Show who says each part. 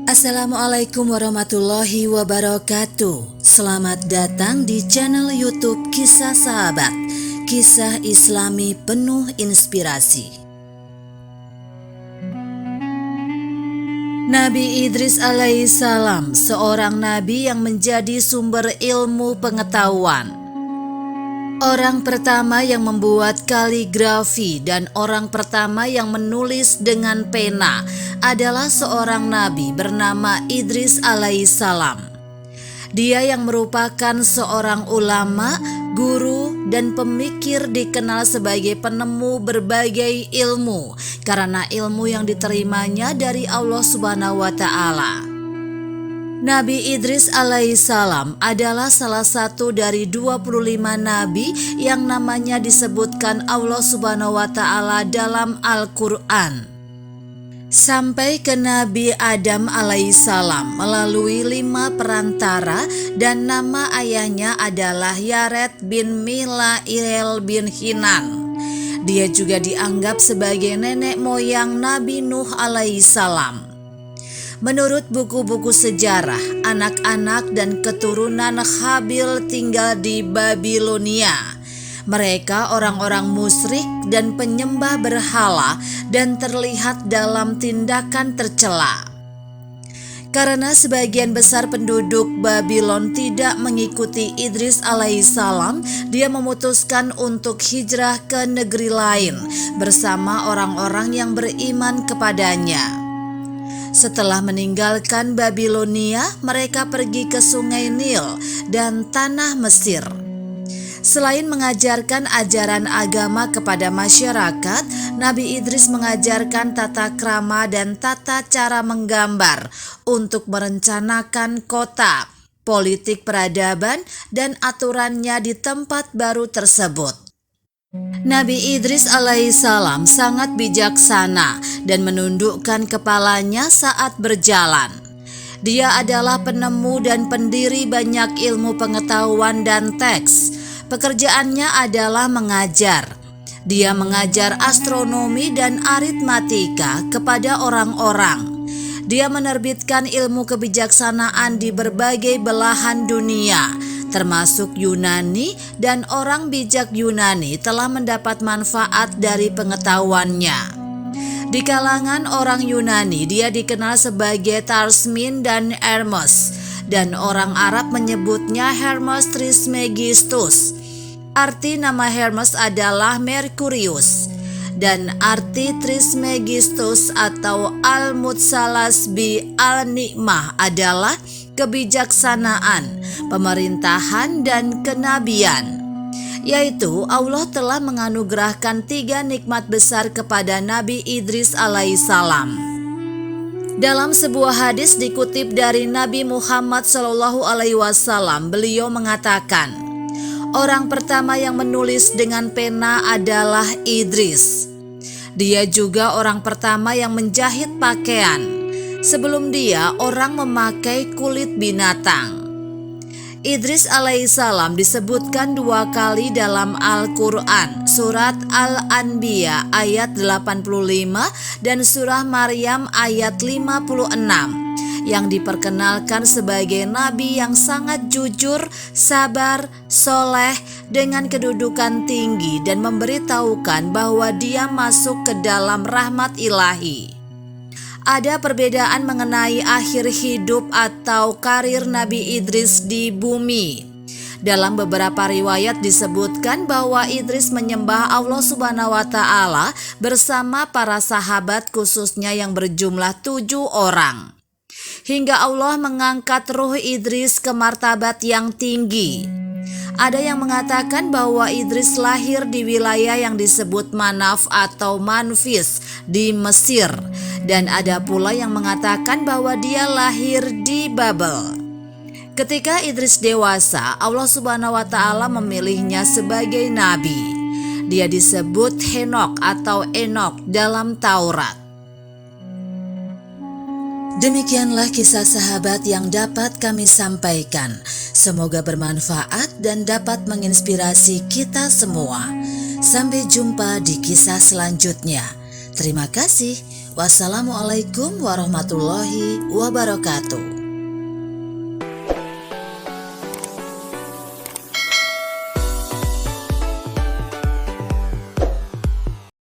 Speaker 1: Assalamualaikum warahmatullahi wabarakatuh. Selamat datang di channel YouTube Kisah Sahabat, kisah Islami penuh inspirasi. Nabi Idris alaihissalam, seorang nabi yang menjadi sumber ilmu pengetahuan. Orang pertama yang membuat kaligrafi dan orang pertama yang menulis dengan pena adalah seorang nabi bernama Idris alaihissalam. Dia yang merupakan seorang ulama, guru, dan pemikir dikenal sebagai penemu berbagai ilmu karena ilmu yang diterimanya dari Allah Subhanahu wa Ta'ala. Nabi Idris alaihissalam adalah salah satu dari 25 nabi yang namanya disebutkan Allah Subhanahu wa Ta'ala dalam Al-Quran. Sampai ke Nabi Adam alaihissalam melalui 5 perantara dan nama ayahnya adalah Yared bin Milail bin Hinan. Dia juga dianggap sebagai nenek moyang Nabi Nuh alaihissalam. Menurut buku-buku sejarah, anak-anak dan keturunan Habil tinggal di Babilonia. Mereka orang-orang musyrik dan penyembah berhala dan terlihat dalam tindakan tercela. Karena sebagian besar penduduk Babylon tidak mengikuti Idris alaihissalam, dia memutuskan untuk hijrah ke negeri lain bersama orang-orang yang beriman kepadanya. Setelah meninggalkan Babilonia, mereka pergi ke Sungai Nil dan tanah Mesir. Selain mengajarkan ajaran agama kepada masyarakat, Nabi Idris mengajarkan tata krama dan tata cara menggambar untuk merencanakan kota, politik peradaban, dan aturannya di tempat baru tersebut. Nabi Idris alaihissalam sangat bijaksana dan menundukkan kepalanya saat berjalan. Dia adalah penemu dan pendiri banyak ilmu pengetahuan dan teks. Pekerjaannya adalah mengajar. Dia mengajar astronomi dan aritmatika kepada orang-orang. Dia menerbitkan ilmu kebijaksanaan di berbagai belahan dunia, termasuk Yunani, dan orang bijak Yunani telah mendapat manfaat dari pengetahuannya. Di kalangan orang Yunani, dia dikenal sebagai Tarsmin dan Hermes, dan orang Arab menyebutnya Hermes Trismegistus. Arti nama Hermes adalah Merkurius, dan arti Trismegistus atau Al-Mutsalas bi Al-Nikmah adalah kebijaksanaan, pemerintahan, dan kenabian, yaitu Allah telah menganugerahkan 3 nikmat besar kepada Nabi Idris alaihissalam. Dalam sebuah hadis dikutip dari Nabi Muhammad SAW, beliau mengatakan, orang pertama yang menulis dengan pena adalah Idris. Dia juga orang pertama yang menjahit pakaian. Sebelum dia, orang memakai kulit binatang. Idris alaihissalam disebutkan 2 kali dalam Al-Quran, surat Al-Anbiya ayat 85 dan surah Maryam ayat 56, yang diperkenalkan sebagai nabi yang sangat jujur, sabar, soleh, dengan kedudukan tinggi dan memberitahukan bahwa dia masuk ke dalam rahmat ilahi. Ada perbedaan mengenai akhir hidup atau karir Nabi Idris di bumi. Dalam beberapa riwayat disebutkan bahwa Idris menyembah Allah Subhanahu wa Ta'ala bersama para sahabat, khususnya yang berjumlah 7 orang. Hingga Allah mengangkat ruh Idris ke martabat yang tinggi. Ada yang mengatakan bahwa Idris lahir di wilayah yang disebut Manaf atau Manfis di Mesir, dan ada pula yang mengatakan bahwa dia lahir di Babel. Ketika Idris dewasa, Allah Subhanahu wa Ta'ala memilihnya sebagai nabi. Dia disebut Henok atau Enok dalam Taurat. Demikianlah kisah sahabat yang dapat kami sampaikan. Semoga bermanfaat dan dapat menginspirasi kita semua. Sampai jumpa di kisah selanjutnya. Terima kasih. Wassalamualaikum warahmatullahi wabarakatuh.